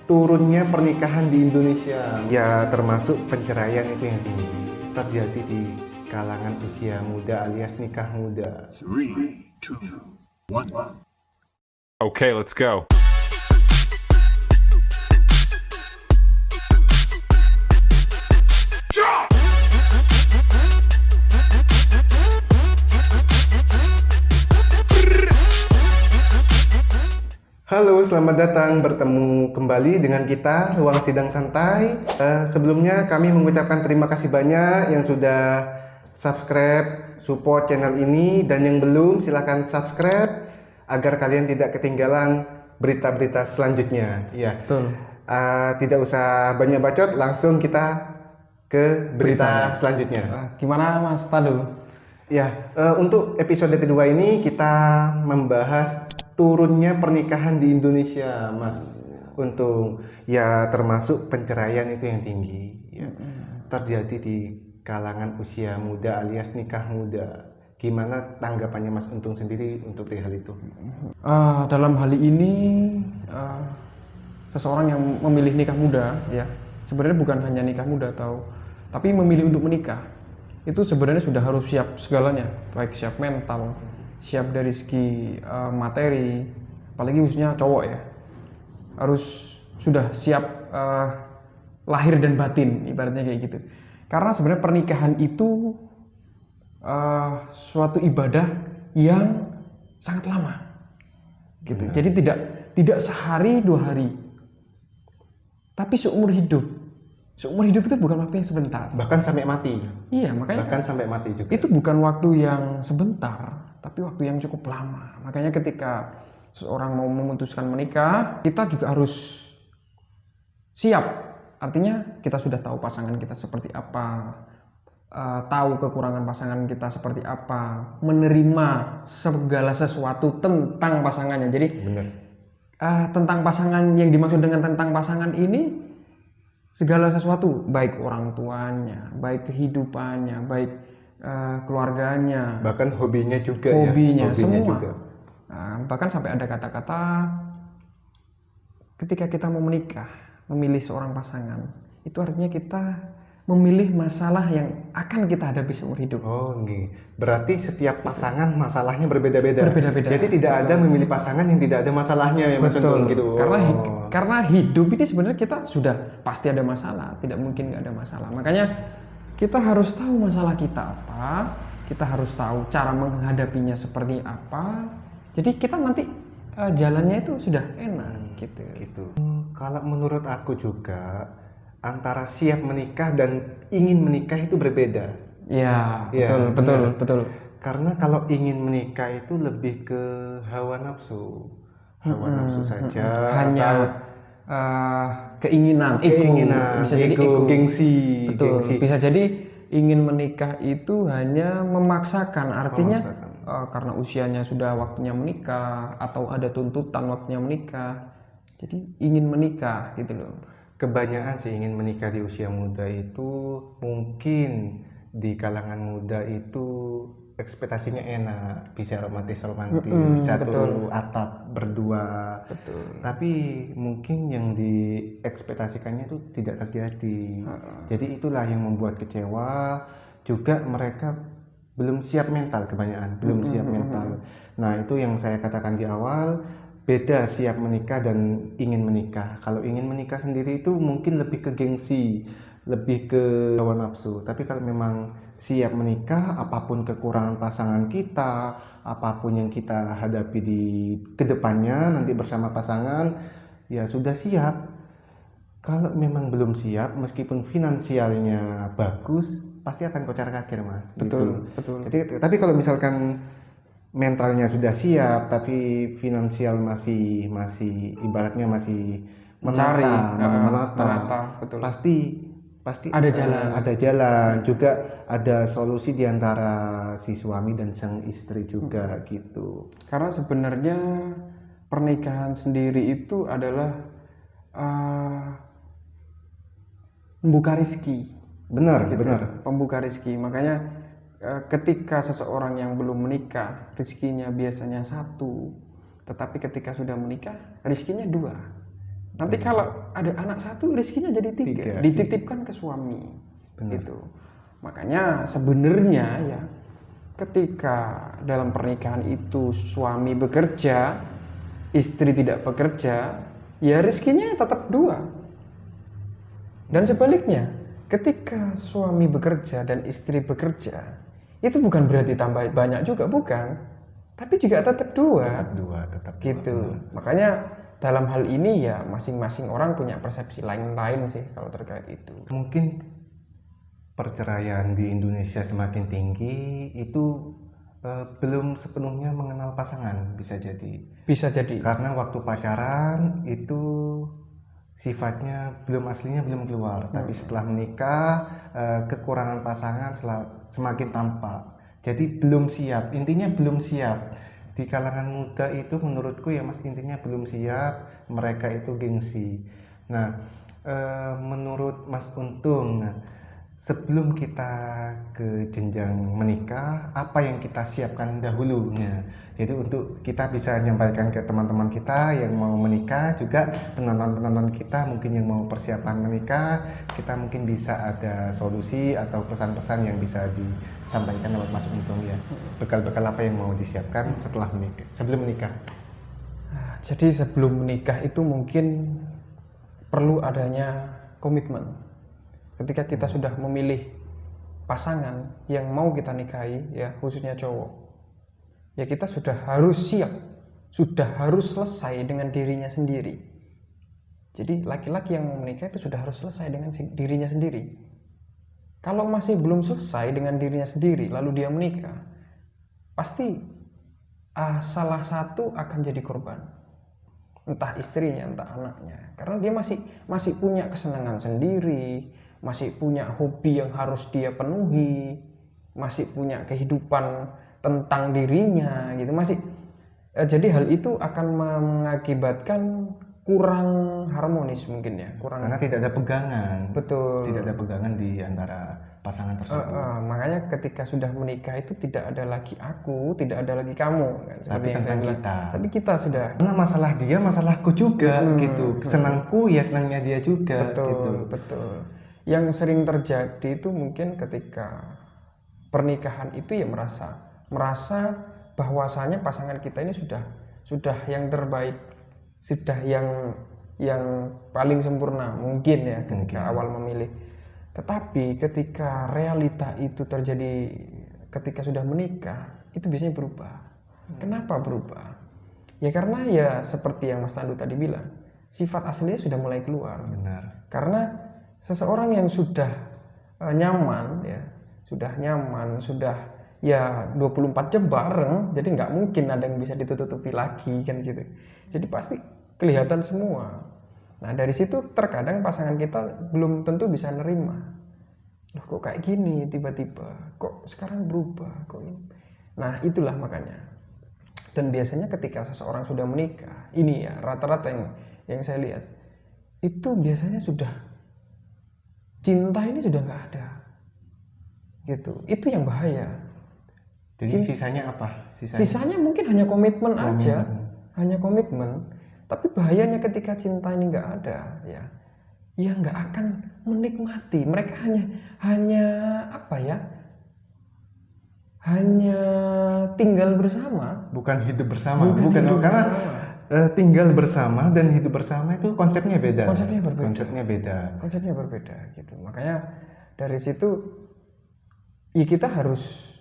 turunnya pernikahan di Indonesia, ya termasuk penceraian itu yang tinggi terjadi di kalangan usia muda alias nikah muda. 3, 2, 1. Okay, let's go. Halo, selamat datang bertemu kembali dengan kita Ruang Sidang Santai. Sebelumnya kami mengucapkan terima kasih banyak yang sudah subscribe, support channel ini, dan yang belum silahkan subscribe agar kalian tidak ketinggalan berita-berita selanjutnya. Iya. Betul. Tidak usah banyak bacot, langsung kita ke berita selanjutnya. Gimana Mas Tadu? Ya, untuk episode kedua ini kita membahas turunnya pernikahan di Indonesia, Mas. Untung ya termasuk penceraian itu yang tinggi, ya. Terjadi di kalangan usia muda alias nikah muda. Gimana tanggapannya Mas Untung sendiri untuk hal itu? Dalam hal ini seseorang yang memilih nikah muda, ya sebenarnya bukan hanya nikah muda tapi memilih untuk menikah itu sebenarnya sudah harus siap segalanya, baik siap mental, siap dari segi materi, apalagi khususnya cowok ya, harus sudah siap lahir dan batin, ibaratnya kayak gitu. Karena sebenarnya pernikahan itu suatu ibadah yang sangat lama, gitu. Jadi tidak sehari 2 hari, tapi seumur hidup. Seumur hidup itu bukan waktu yang sebentar. Bahkan sampai mati. Iya, makanya bahkan sampai mati juga. Itu bukan waktu yang sebentar, tapi waktu yang cukup lama. Makanya ketika seorang mau memutuskan menikah, kita juga harus siap. Artinya kita sudah tahu pasangan kita seperti apa, tahu kekurangan pasangan kita seperti apa, menerima segala sesuatu tentang pasangannya. Jadi tentang pasangan, yang dimaksud dengan tentang pasangan ini segala sesuatu, baik orang tuanya, baik kehidupannya, baik keluarganya, bahkan hobinya juga, hobinya semua juga. Bahkan sampai ada kata-kata ketika kita mau menikah, memilih seorang pasangan, itu artinya kita memilih masalah yang akan kita hadapi seumur hidup. Oh, okay. Berarti setiap pasangan masalahnya berbeda-beda. Berbeda-beda. Jadi tidak ada memilih pasangan yang tidak ada masalahnya ya, Mas Untung, gitu. Karena hidup ini sebenarnya kita sudah pasti ada masalah, tidak mungkin nggak ada masalah. Makanya kita harus tahu masalah kita apa, kita harus tahu cara menghadapinya seperti apa. Jadi kita nanti jalannya itu sudah enak, gitu. Kalau menurut aku juga antara siap menikah dan ingin menikah itu berbeda. Ya, betul. Karena kalau ingin menikah itu lebih ke hawa nafsu saja. Hanya keinginan, bisa jadi ego, gengsi. Betul. Gengsi. Bisa jadi ingin menikah itu hanya memaksakan, artinya karena usianya sudah waktunya menikah atau ada tuntutan waktunya menikah, jadi ingin menikah gitu loh. Kebanyakan sih ingin menikah di usia muda itu mungkin di kalangan muda itu ekspektasinya enak, bisa romantis satu betul. atap berdua. Betul. Tapi mungkin yang diekspektasikannya itu tidak terjadi. Jadi itulah yang membuat kecewa. Juga mereka belum siap mental, kebanyakan belum siap mental. Nah, itu yang saya katakan di awal. Beda siap menikah dan ingin menikah. Kalau ingin menikah sendiri itu mungkin lebih ke gengsi, lebih ke hawa nafsu. Tapi kalau memang siap menikah, apapun kekurangan pasangan kita, apapun yang kita hadapi di kedepannya nanti bersama pasangan, ya sudah siap. Kalau memang belum siap, meskipun finansialnya bagus, pasti akan kocar-kacir, Mas. Betul. Jadi, tapi kalau misalkan mentalnya sudah siap tapi finansial masih ibaratnya masih menata, betul. pasti ada jalan juga, ada solusi di antara si suami dan sang istri juga, gitu. Karena sebenarnya pernikahan sendiri itu adalah membuka rezeki. Benar. Pembuka rezeki. Makanya ketika seseorang yang belum menikah, rezekinya biasanya 1, tetapi ketika sudah menikah, rezekinya 2. Nanti kalau ada anak satu, rezekinya jadi tiga. Dititipkan ke suami. Gitu. Makanya sebenarnya ya, ketika dalam pernikahan itu suami bekerja, istri tidak bekerja, ya rezekinya tetap dua. Dan sebaliknya, ketika suami bekerja dan istri bekerja, itu bukan berarti tambah banyak juga, bukan. Tapi juga tetap dua. Tetap gitu. dua. Makanya dalam hal ini ya masing-masing orang punya persepsi lain-lain sih kalau terkait itu. Mungkin perceraian di Indonesia semakin tinggi itu belum sepenuhnya mengenal pasangan, bisa jadi. Bisa jadi. Karena waktu pacaran itu sifatnya aslinya belum keluar, tapi setelah menikah kekurangan pasangan semakin tampak. Jadi belum siap, intinya belum siap. Di kalangan muda itu menurutku ya Mas, intinya belum siap, mereka itu gengsi. Nah, menurut Mas Untung, sebelum kita ke jenjang menikah, apa yang kita siapkan dahulunya? Jadi untuk kita bisa menyampaikan ke teman-teman kita yang mau menikah, juga penonton-penonton kita mungkin yang mau persiapan menikah, kita mungkin bisa ada solusi atau pesan-pesan yang bisa disampaikan lewat Mas Untung ya. Bekal-bekal apa yang mau disiapkan setelah menikah, sebelum menikah? Nah, jadi sebelum menikah itu mungkin perlu adanya komitmen. Ketika kita sudah memilih pasangan yang mau kita nikahi, ya khususnya cowok, ya kita sudah harus siap, sudah harus selesai dengan dirinya sendiri. Jadi laki-laki yang mau menikah itu sudah harus selesai dengan dirinya sendiri. Kalau masih belum selesai dengan dirinya sendiri, lalu dia menikah, pasti salah satu akan jadi korban. Entah istrinya, entah anaknya. Karena dia masih punya kesenangan sendiri, masih punya hobi yang harus dia penuhi, masih punya kehidupan tentang dirinya gitu, jadi hal itu akan mengakibatkan kurang harmonis mungkin ya, karena tidak ada pegangan. Betul. Tidak ada pegangan di antara pasangan tersebut. Makanya ketika sudah menikah itu tidak ada lagi aku, tidak ada lagi kamu kan, seperti yang saya bilang. Tapi kita sudah, karena masalah dia masalahku juga gitu, senangku ya senangnya dia juga. Betul. Yang sering terjadi itu mungkin ketika pernikahan itu ya merasa bahwasanya pasangan kita ini sudah yang terbaik, sudah yang paling sempurna mungkin ya ketika awal memilih. Tetapi ketika realita itu terjadi ketika sudah menikah, itu biasanya berubah. Kenapa berubah? Ya karena ya seperti yang Mas Tandu tadi bilang, sifat aslinya sudah mulai keluar. Benar. Karena seseorang yang sudah nyaman, sudah ya 24 jam bareng, jadi nggak mungkin ada yang bisa ditutupi lagi kan gitu. Jadi pasti kelihatan semua. Nah dari situ terkadang pasangan kita belum tentu bisa nerima. Loh kok kayak gini tiba-tiba, kok sekarang berubah, kok ini. Nah itulah makanya. Dan biasanya ketika seseorang sudah menikah, ini ya rata-rata yang saya lihat, itu biasanya sudah cinta ini sudah nggak ada, gitu. Itu yang bahaya. Jadi sisanya apa? Sisanya mungkin hanya komitmen aja, hanya komitmen. Tapi bahayanya ketika cinta ini nggak ada, ya nggak akan menikmati. Mereka hanya apa ya? Hanya tinggal bersama. Bukan hidup bersama. Bukan karena tinggal bersama dan hidup bersama itu konsepnya beda. Konsepnya berbeda gitu. Makanya dari situ ya kita harus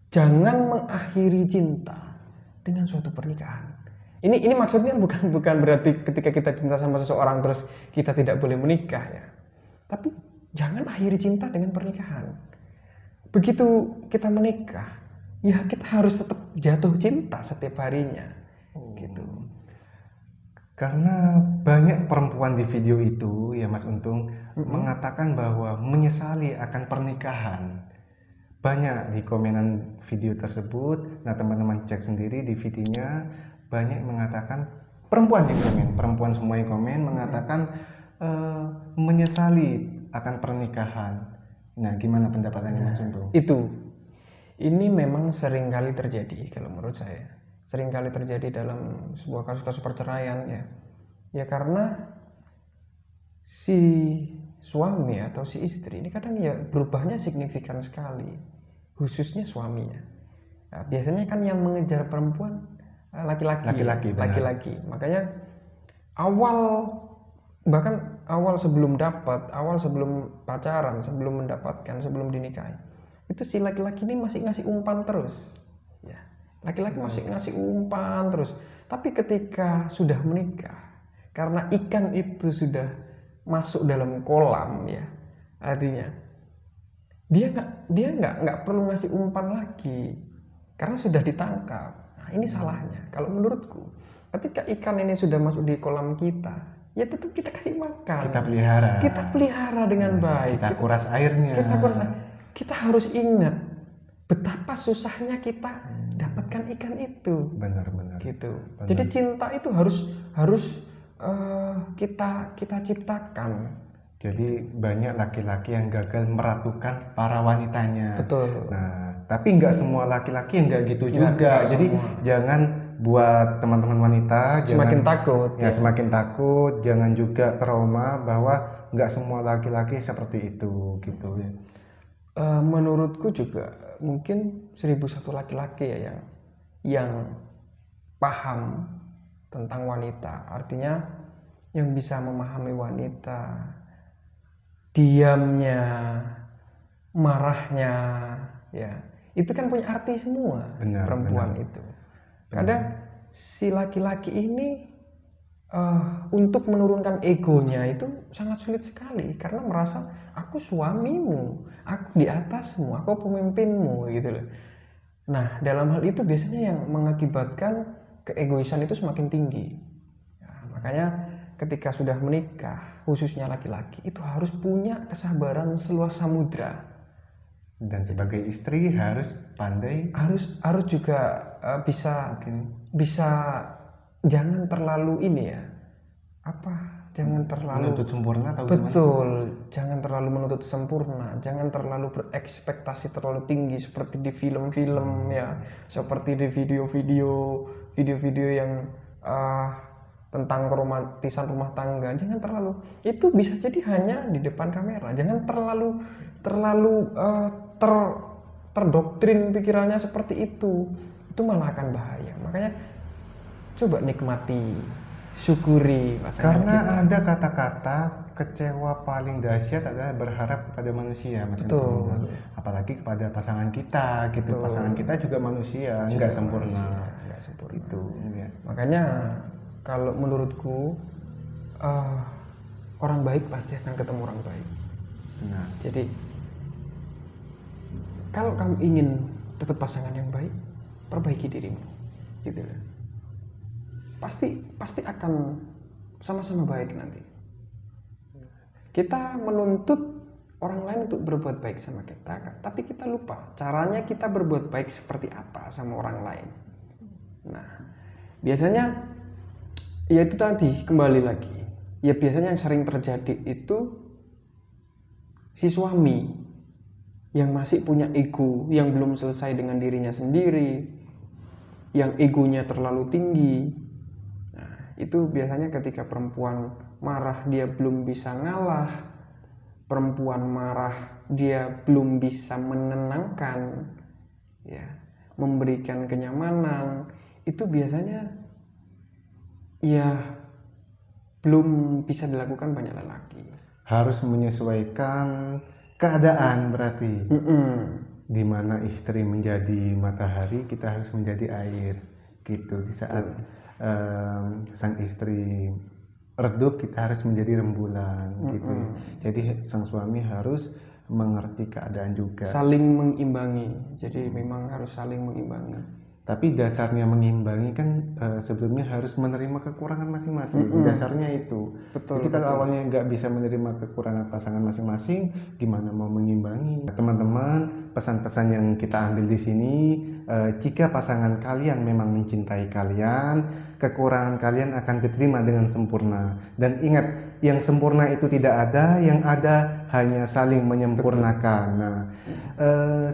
jangan mengakhiri cinta dengan suatu pernikahan. Ini maksudnya bukan berarti ketika kita cinta sama seseorang terus kita tidak boleh menikah ya. Tapi jangan akhiri cinta dengan pernikahan. Begitu kita menikah, ya kita harus tetap jatuh cinta setiap harinya. Gitu. Karena banyak perempuan di video itu ya Mas Untung mengatakan bahwa menyesali akan pernikahan. Banyak di komenan video tersebut. Nah teman-teman cek sendiri di videonya, banyak mengatakan, perempuan semua yang komen mengatakan menyesali akan pernikahan. Nah gimana pendapatnya Mas Untung? Ini memang sering kali terjadi kalau menurut saya. Sering kali terjadi dalam sebuah kasus-kasus perceraian ya karena si suami atau si istri ini kadang ya berubahnya signifikan sekali, khususnya suaminya. Nah, biasanya kan yang mengejar perempuan laki-laki. Benar. Laki-laki. Makanya bahkan awal sebelum pacaran, sebelum mendapatkan, sebelum dinikahi, itu si laki-laki ini masih ngasih umpan terus. Ya, laki-laki masih ngasih umpan terus. Tapi ketika sudah menikah, karena ikan itu sudah masuk dalam kolam, ya, artinya dia nggak perlu ngasih umpan lagi karena sudah ditangkap. Nah, ini salahnya. Kalau menurutku, ketika ikan ini sudah masuk di kolam kita, ya tetap kita kasih makan. Kita pelihara dengan baik. Kita kuras airnya. Kita harus ingat betapa susahnya kita dapatkan ikan itu. Benar. Gitu. Jadi cinta itu harus kita ciptakan. Jadi banyak laki-laki yang gagal meratukan para wanitanya. Betul. Nah, tapi nggak semua laki-laki yang nggak gitu juga. Nggak Jadi semua. jangan buat teman-teman wanita Semakin takut. semakin takut, jangan juga trauma bahwa nggak semua laki-laki seperti itu gitu ya. Menurutku juga mungkin 1001 laki-laki ya yang paham tentang wanita, artinya yang bisa memahami wanita, diamnya, marahnya, ya itu kan punya arti semua. Perempuan itu kadang si laki-laki ini untuk menurunkan egonya itu sangat sulit sekali karena merasa aku suamimu, aku di atasmu, aku pemimpinmu gitu loh. Nah, dalam hal itu biasanya yang mengakibatkan keegoisan itu semakin tinggi. Nah, makanya ketika sudah menikah, khususnya laki-laki itu harus punya kesabaran seluas samudra. Dan sebagai istri harus pandai, harus juga bisa jangan terlalu jangan terlalu menuntut sempurna atau betul gimana? Jangan terlalu menuntut sempurna, jangan terlalu berekspektasi terlalu tinggi seperti di film-film ya, seperti di video-video yang tentang keromantisan rumah tangga. Jangan terlalu, itu bisa jadi hanya di depan kamera. Jangan terlalu terdoktrin pikirannya seperti itu malah akan bahaya. Makanya coba nikmati, syukuri pasangan karena kita. ada kata-kata kecewa paling dahsyat adalah berharap kepada manusia, Mas. Betul. Apalagi kepada pasangan kita gitu. Betul. Pasangan kita juga manusia, nggak sempurna. Itu ya. Makanya kalau menurutku orang baik pasti akan ketemu orang baik. Nah, jadi kalau kamu ingin dapat pasangan yang baik, perbaiki dirimu, gitu. Pasti akan sama-sama baik nanti. Kita menuntut orang lain untuk berbuat baik sama kita, tapi kita lupa caranya kita berbuat baik seperti apa sama orang lain. Nah, biasanya ya itu tadi, kembali lagi. Ya biasanya yang sering terjadi itu si suami yang masih punya ego, yang belum selesai dengan dirinya sendiri, yang egonya terlalu tinggi. Nah, itu biasanya ketika perempuan marah dia belum bisa ngalah, perempuan marah dia belum bisa menenangkan, ya, memberikan kenyamanan. Itu biasanya ya belum bisa dilakukan banyak lelaki. Harus menyesuaikan keadaan berarti. Di mana istri menjadi matahari, kita harus menjadi air gitu. Di saat sang istri redup, kita harus menjadi rembulan gitu ya. Jadi sang suami harus mengerti keadaan juga, saling mengimbangi. Jadi memang harus saling mengimbangi. Tapi dasarnya mengimbangi kan sebelumnya harus menerima kekurangan masing-masing. Dasarnya itu. Betul, Jadi kalau betul. awalnya nggak bisa menerima kekurangan pasangan masing-masing, gimana mau mengimbangi? Teman-teman, pesan-pesan yang kita ambil di sini, jika pasangan kalian memang mencintai kalian, kekurangan kalian akan diterima dengan sempurna. Dan ingat, yang sempurna itu tidak ada, yang ada hanya saling menyempurnakan. Nah,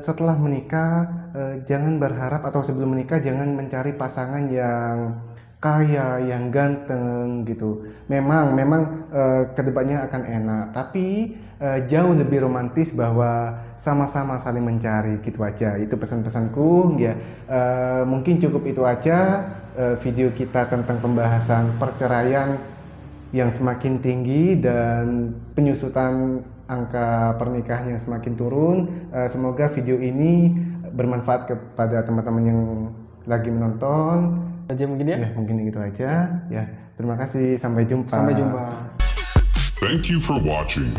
setelah menikah, jangan berharap, atau sebelum menikah jangan mencari pasangan yang kaya, yang ganteng gitu. Memang kedepannya akan enak, tapi jauh lebih romantis bahwa sama-sama saling mencari gitu aja. Itu pesan-pesanku ya. Mungkin cukup itu aja video kita tentang pembahasan perceraian yang semakin tinggi dan penyusutan angka pernikahan yang semakin turun. Semoga video ini bermanfaat kepada teman-teman yang lagi menonton. Aja mungkin ya. Ya, mungkin gitu aja. Ya, terima kasih. Sampai jumpa. Sampai jumpa. Thank you for watching.